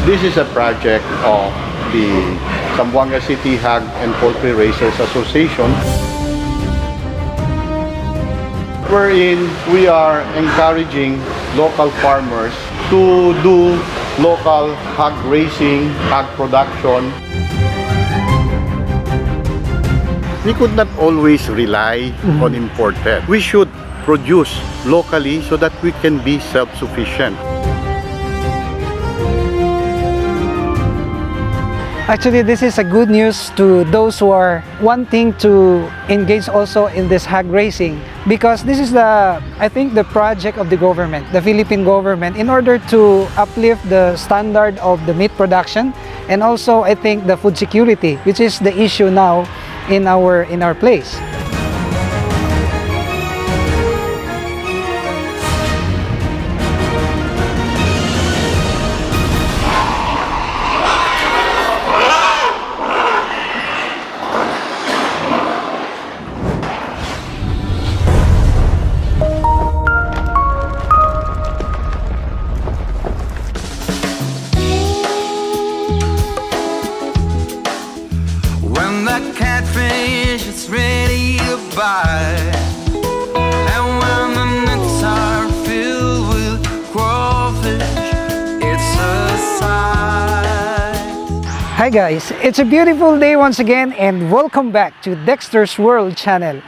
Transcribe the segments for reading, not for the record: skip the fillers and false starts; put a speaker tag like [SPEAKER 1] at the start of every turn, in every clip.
[SPEAKER 1] This is a project of the Zamboanga City Hog and Poultry Raisers Association, wherein we are encouraging local farmers to do local hog raising, hog production. We could not always rely on imported. We should produce locally so that we can be self-sufficient.
[SPEAKER 2] Actually, this is a good news to those who are wanting to engage also in this hog raising, because this is I think the project of the government, the Philippine government, in order to uplift the standard of the meat production, and also I think the food security, which is the issue now in our place.
[SPEAKER 3] When the catfish is ready to buy, and when the nets are filled with crawfish, it's a sight.
[SPEAKER 2] Hi guys, it's a beautiful day once again, and welcome back to Dexter's World channel.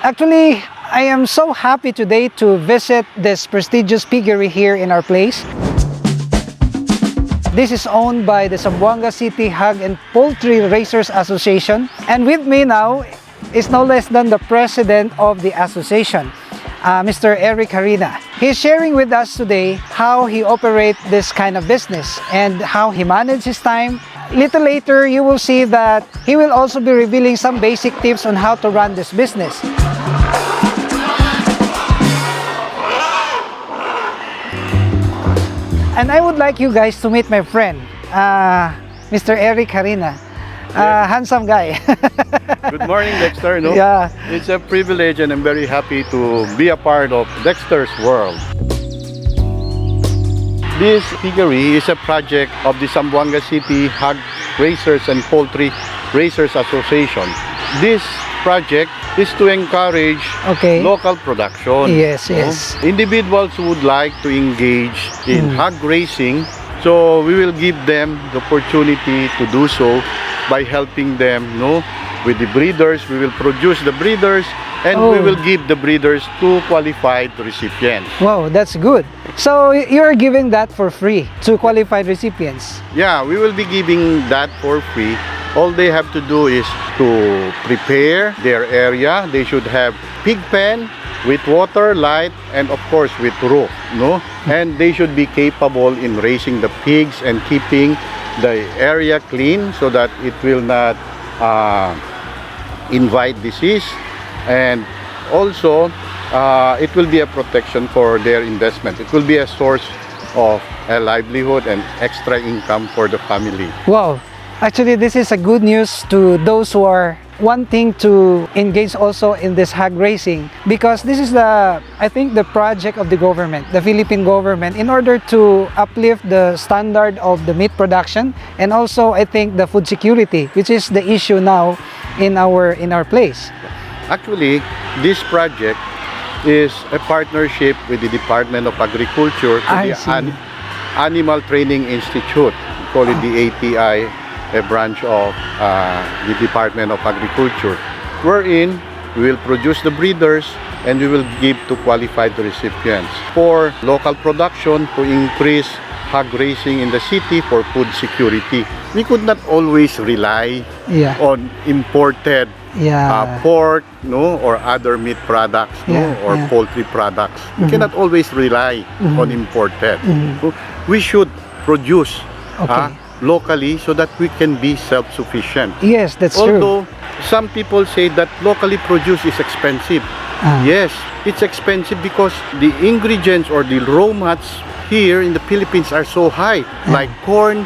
[SPEAKER 2] Actually, I am so happy today to visit this prestigious piggery here in our place. This is owned by the Zamboanga City Hog and Poultry Raisers Association, and with me now is no less than the president of the association, Mr. Eric Harina. He's sharing with us today how he operates this kind of business and how he manages his time. Little later, you will see that he will also be revealing some basic tips on how to run this business. And I would like you guys to meet my friend, Mr. Eric Harina. Handsome guy.
[SPEAKER 1] Good morning, Dexter. No?
[SPEAKER 2] Yeah.
[SPEAKER 1] It's a privilege, and I'm very happy to be a part of Dexter's World. This piggery is a project of the Zamboanga City Hog Raisers and Poultry Raisers Association. This project is to encourage local production.
[SPEAKER 2] Yes, yes.
[SPEAKER 1] Individuals who would like to engage in hog raising, so we will give them the opportunity to do so by helping them, with the breeders. We will produce the breeders, and we will give the breeders to qualified recipients.
[SPEAKER 2] Wow, that's good. So you're giving that for free to qualified recipients?
[SPEAKER 1] Yeah, we will be giving that for free. All they have to do is to prepare their area. They should have pig pen with water, light, and of course with roof, And they should be capable in raising the pigs and keeping the area clean so that it will not invite disease. And also, it will be a protection for their investment. It will be a source of a livelihood and extra income for the family.
[SPEAKER 2] Wow. Actually, this is a good news to those who are wanting to engage also in this hog raising, because this is I think the project of the government, the Philippine government, in order to uplift the standard of the meat production, and also I think the food security, which is the issue now in our place.
[SPEAKER 1] Actually, this project is a partnership with the Department of Agriculture to the Animal Training Institute. We call it the ATI, a branch of the Department of Agriculture, wherein we will produce the breeders and we will give to qualified recipients for local production to increase hog raising in the city for food security. We could not always rely on imported pork, or other meat products, or poultry products. We cannot always rely on imported. We should produce locally so that we can be self-sufficient.
[SPEAKER 2] Yes, that's true.
[SPEAKER 1] Although some people say that locally produced is expensive. Yes, it's expensive because the ingredients or the raw mats here in the Philippines are so high, like corn,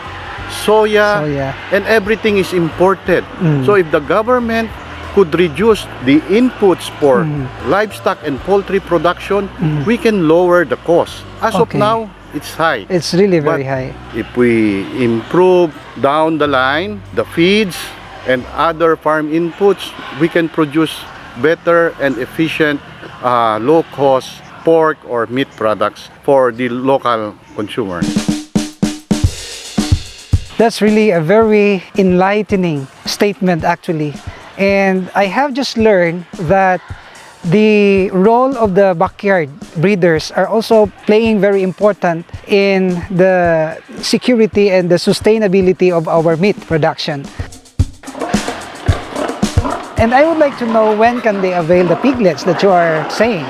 [SPEAKER 1] soya, and everything is imported. So if the government could reduce the inputs for livestock and poultry production, we can lower the cost. As of now, it's high.
[SPEAKER 2] It's really very
[SPEAKER 1] But
[SPEAKER 2] high.
[SPEAKER 1] if we improve down the line the feeds and other farm inputs, we can produce better and efficient low-cost pork or meat products for the local consumers.
[SPEAKER 2] That's really a very enlightening statement, actually. And I have just learned that the role of the backyard breeders are also playing very important in the security and the sustainability of our meat production. And I would like to know, when can they avail the piglets that you are saying?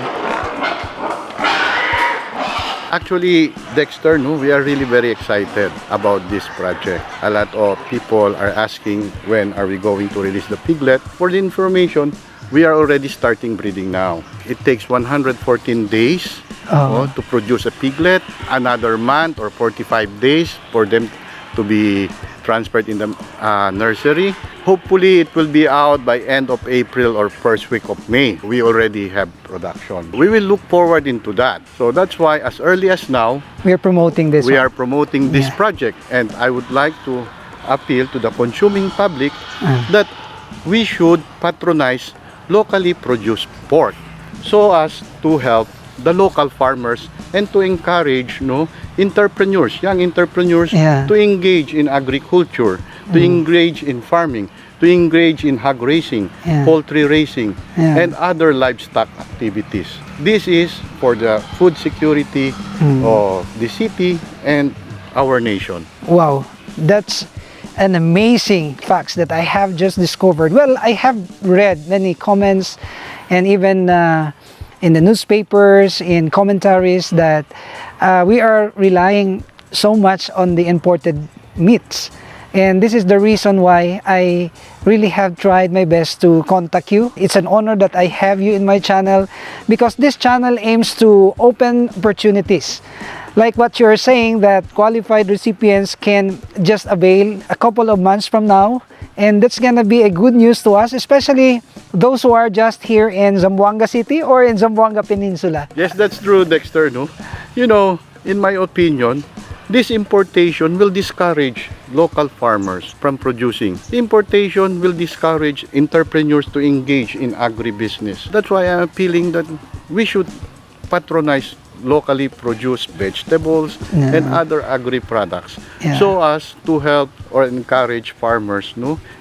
[SPEAKER 1] Actually, Dexter, no, we are really very excited about this project. A lot of people are asking when are we going to release the piglet. For the information, we are already starting breeding now. It takes 114 days to produce a piglet, another month or 45 days for them to be transferred in the nursery. Hopefully, it will be out by end of April or first week of May. We already have production. We will look forward into that. So that's why as early as now,
[SPEAKER 2] We are promoting this
[SPEAKER 1] we
[SPEAKER 2] one.
[SPEAKER 1] are promoting this
[SPEAKER 2] Yeah.
[SPEAKER 1] project. And I would like to appeal to the consuming public that we should patronize locally produced pork so as to help the local farmers and to encourage entrepreneurs, young entrepreneurs,
[SPEAKER 2] Yeah.
[SPEAKER 1] to engage in agriculture, to engage in farming, to engage in hog raising,
[SPEAKER 2] Yeah.
[SPEAKER 1] poultry raising,
[SPEAKER 2] Yeah.
[SPEAKER 1] and other livestock activities. This is for the food security of the city and our nation.
[SPEAKER 2] Wow, that's an amazing facts that I have just discovered. Well, I have read many comments and even in the newspapers, in commentaries, that we are relying so much on the imported meats. And this is the reason why I really have tried my best to contact you. It's an honor that I have you in my channel, because this channel aims to open opportunities. Like what you're saying, that qualified recipients can just avail a couple of months from now. And that's gonna be a good news to us, especially those who are just here in Zamboanga City or in Zamboanga Peninsula.
[SPEAKER 1] Yes, that's true, Dexter. No, in my opinion, this importation will discourage local farmers from producing. Importation will discourage entrepreneurs to engage in agribusiness. That's why I'm appealing that we should patronize locally produced vegetables and other agri products,
[SPEAKER 2] Yeah.
[SPEAKER 1] so as to help or encourage farmers,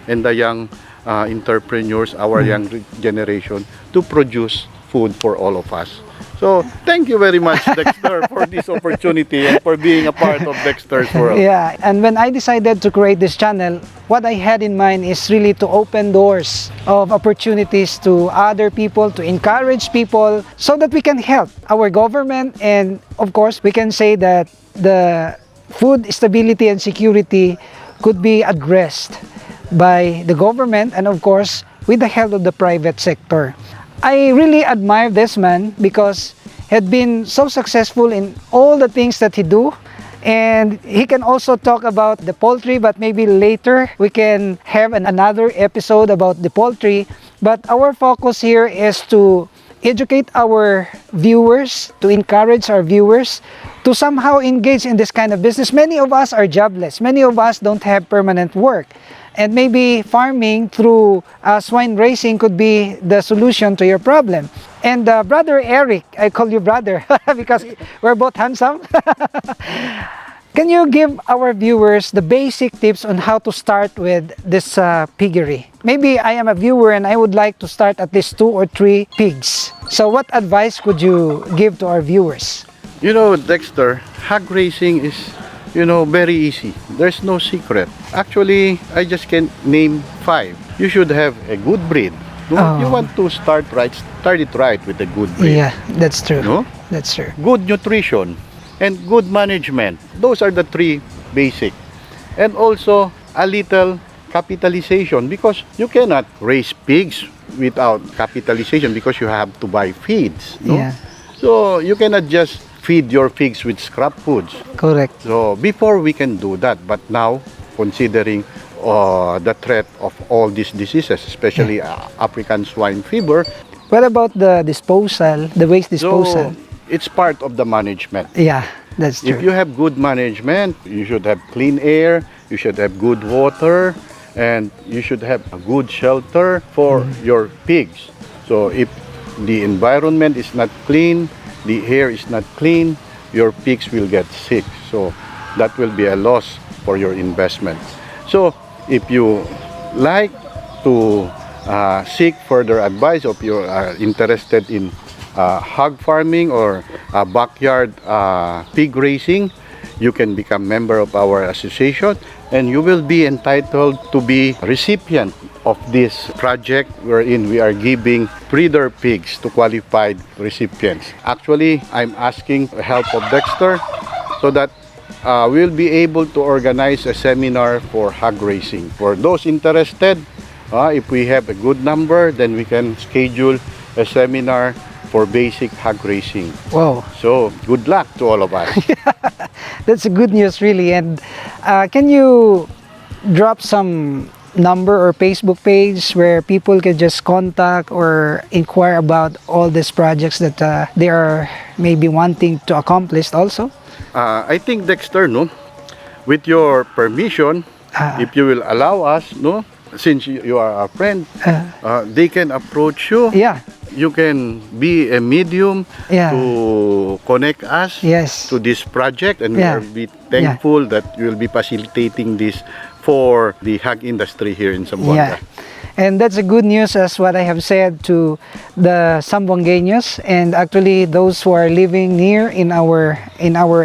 [SPEAKER 1] and the young entrepreneurs, our young generation, to produce food for all of us. So thank you very much, Dexter, for this opportunity and for being a part of Dexter's World.
[SPEAKER 2] Yeah, and when I decided to create this channel, what I had in mind is really to open doors of opportunities to other people, to encourage people, so that we can help our government, and of course we can say that the food stability and security could be addressed by the government, and of course with the help of the private sector. I really admire this man because he had been so successful in all the things that he do, and he can also talk about the poultry, but maybe later we can have another episode about the poultry. But our focus here is to educate our viewers, to encourage our viewers to somehow engage in this kind of business. Many of us are jobless, many of us don't have permanent work. And maybe farming through swine raising could be the solution to your problem. And Brother Eric, I call you brother because we're both handsome. Can you give our viewers the basic tips on how to start with this piggery? Maybe I am a viewer and I would like to start at least 2 or 3 pigs. So what advice could you give to our viewers?
[SPEAKER 1] Dexter, hog raising is very easy. There's no secret. Actually, I just can name 5. You should have a good breed. No? You want to start it right with a good breed.
[SPEAKER 2] Yeah, that's true.
[SPEAKER 1] No?
[SPEAKER 2] That's true.
[SPEAKER 1] Good nutrition and good management. Those are the 3 basic. And also a little capitalization, because you cannot raise pigs without capitalization, because you have to buy feeds. No?
[SPEAKER 2] Yeah.
[SPEAKER 1] So you cannot just feed your pigs with scrap foods.
[SPEAKER 2] Correct.
[SPEAKER 1] So before we can do that, but now considering the threat of all these diseases, especially African swine fever,
[SPEAKER 2] What about the disposal, the waste disposal?
[SPEAKER 1] so it's part of the management.
[SPEAKER 2] Yeah. That's
[SPEAKER 1] If
[SPEAKER 2] true.
[SPEAKER 1] you have good management, you should have clean air, you should have good water, and you should have a good shelter for your pigs. So if the environment is not clean, the air is not clean, your pigs will get sick. So that will be a loss for your investment. So if you like to seek further advice, if you are interested in hog farming or backyard pig raising, you can become member of our association and you will be entitled to be recipient of this project wherein we are giving breeder pigs to qualified recipients. Actually, I'm asking help of Dexter so that we'll be able to organize a seminar for hog raising. For those interested, if we have a good number, then we can schedule a seminar for basic hog raising.
[SPEAKER 2] Wow.
[SPEAKER 1] So, good luck to all of us.
[SPEAKER 2] That's a good news, really. And can you drop some number or Facebook page where people can just contact or inquire about all these projects that they are maybe wanting to accomplish also?
[SPEAKER 1] I think, Dexter, no, with your permission, if you will allow us, no, since you are a friend, they can approach you.
[SPEAKER 2] Yeah.
[SPEAKER 1] You can be a medium
[SPEAKER 2] Yeah.
[SPEAKER 1] to connect us
[SPEAKER 2] Yes.
[SPEAKER 1] to this project, and
[SPEAKER 2] Yeah.
[SPEAKER 1] we will be thankful that you will be facilitating this for the hog industry here in Zamboanga.
[SPEAKER 2] Yeah. And that's a good news as what I have said to the Zamboangueños and actually those who are living near in our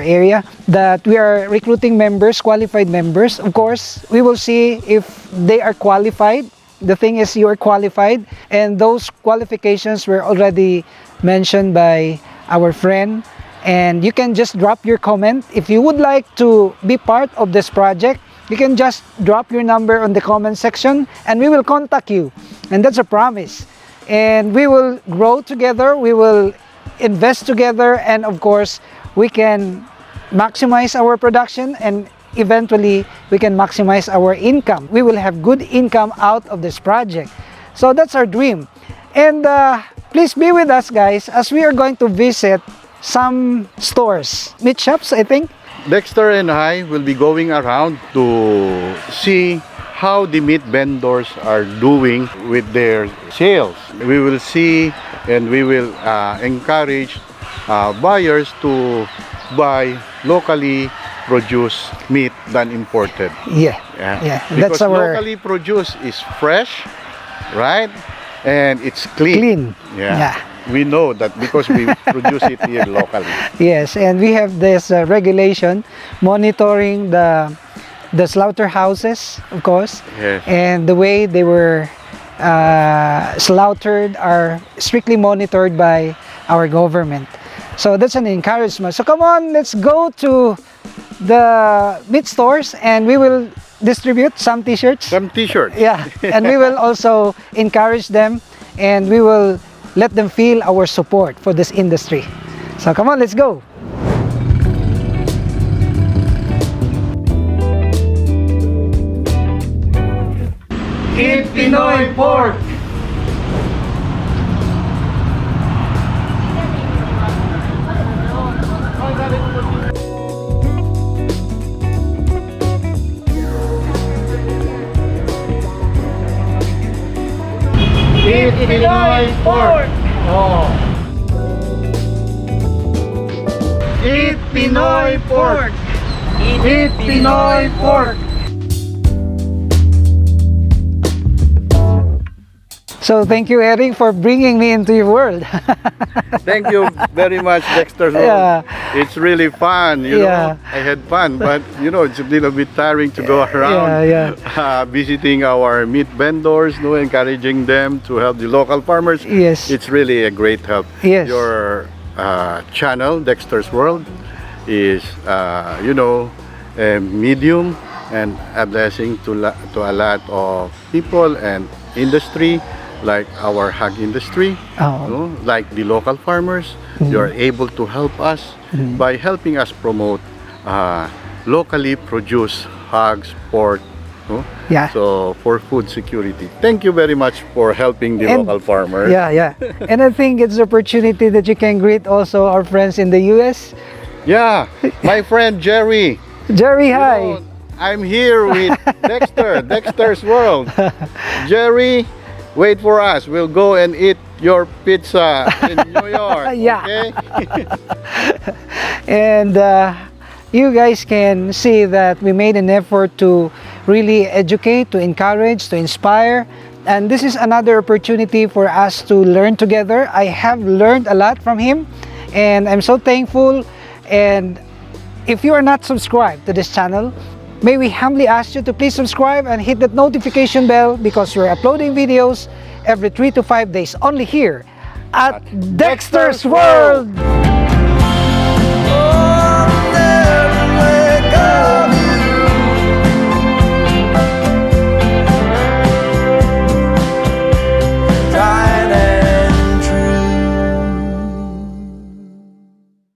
[SPEAKER 2] area, that we are recruiting members, qualified members. Of course, we will see if they are qualified. The thing is, you are qualified, and those qualifications were already mentioned by our friend, and you can just drop your comment. If you would like to be part of this project, you can just drop your number on the comment section and we will contact you, and that's a promise. And we will grow together, we will invest together, and of course we can maximize our production, and eventually we can maximize our income. We will have good income out of this project. So that's our dream. And please be with us, guys, as we are going to visit some stores, meat shops, I think.
[SPEAKER 1] Dexter and I will be going around to see how the meat vendors are doing with their sales. We will see and we will encourage buyers to buy locally produced meat than imported.
[SPEAKER 2] Yeah.
[SPEAKER 1] Because
[SPEAKER 2] That's our
[SPEAKER 1] locally produced is fresh, right? And it's clean.
[SPEAKER 2] clean.
[SPEAKER 1] Yeah. We know that because we produce it here locally.
[SPEAKER 2] Yes, and we have this regulation monitoring the slaughterhouses, of course,
[SPEAKER 1] Yes.
[SPEAKER 2] and the way they were slaughtered are strictly monitored by our government. So that's an encouragement. So come on, let's go to the meat stores and we will distribute some t-shirts.
[SPEAKER 1] Some t-shirts.
[SPEAKER 2] Yeah, and we will also encourage them and we will let them feel our support for this industry. So come on, let's go. Eat Pinoy pork! Eat Pinoy pork! Oh. Eat Pinoy pork! Eat Pinoy pork! So thank you, Eric, for bringing me into your world.
[SPEAKER 1] Thank you very much, Dexter.
[SPEAKER 2] Yeah.
[SPEAKER 1] It's really fun. You
[SPEAKER 2] Yeah.
[SPEAKER 1] know, I had fun, but it's a little bit tiring to go around visiting our meat vendors, encouraging them to help the local farmers.
[SPEAKER 2] Yes.
[SPEAKER 1] It's really a great help.
[SPEAKER 2] Yes.
[SPEAKER 1] Your channel, Dexter's World, is a medium and a blessing to a lot of people and industry, like our hog industry, like the local farmers. You are able to help us by helping us promote locally produced hogs, pork.
[SPEAKER 2] Yeah.
[SPEAKER 1] So for food security, thank you very much for helping the
[SPEAKER 2] And-
[SPEAKER 1] local farmers.
[SPEAKER 2] Yeah. And I think it's an opportunity that you can greet also our friends in the US
[SPEAKER 1] Yeah, my friend Jerry.
[SPEAKER 2] Jerry,
[SPEAKER 1] You
[SPEAKER 2] hi.
[SPEAKER 1] know, I'm here with Dexter, Dexter's World. Jerry, wait for us. We'll go and eat your pizza in New York.
[SPEAKER 2] Yeah.
[SPEAKER 1] Okay?
[SPEAKER 2] And you guys can see that we made an effort to really educate, to encourage, to inspire. And this is another opportunity for us to learn together. I have learned a lot from him, and I'm so thankful. And if you are not subscribed to this channel, may we humbly ask you to please subscribe and hit that notification bell, because we're uploading videos every 3 to 5 days only here at Dexter's World.